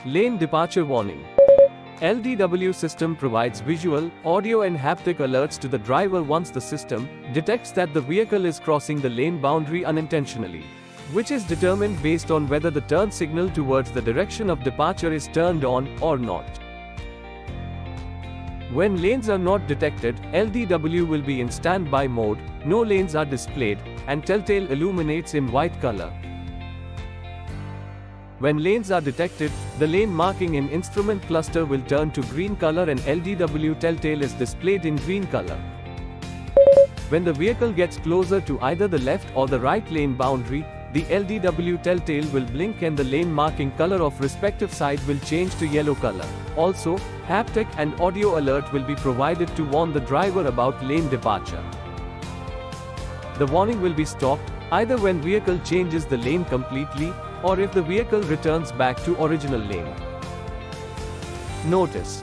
Lane departure warning. LDW system provides visual, audio and haptic alerts to the driver once the system detects that the vehicle is crossing the lane boundary unintentionally, which is determined based on whether the turn signal towards the direction of departure is turned on or not. When lanes are not detected, LDW will be in standby mode, no lanes are displayed, and telltale illuminates in white color. When lanes are detected, the lane marking in instrument cluster will turn to green color and LDW telltale is displayed in green color. When the vehicle gets closer to either the left or the right lane boundary, the LDW telltale will blink and the lane marking color of respective side will change to yellow color. Also, haptic and audio alert will be provided to warn the driver about lane departure. The warning will be stopped either when vehicle changes the lane completely or if the vehicle returns back to original lane. Notice: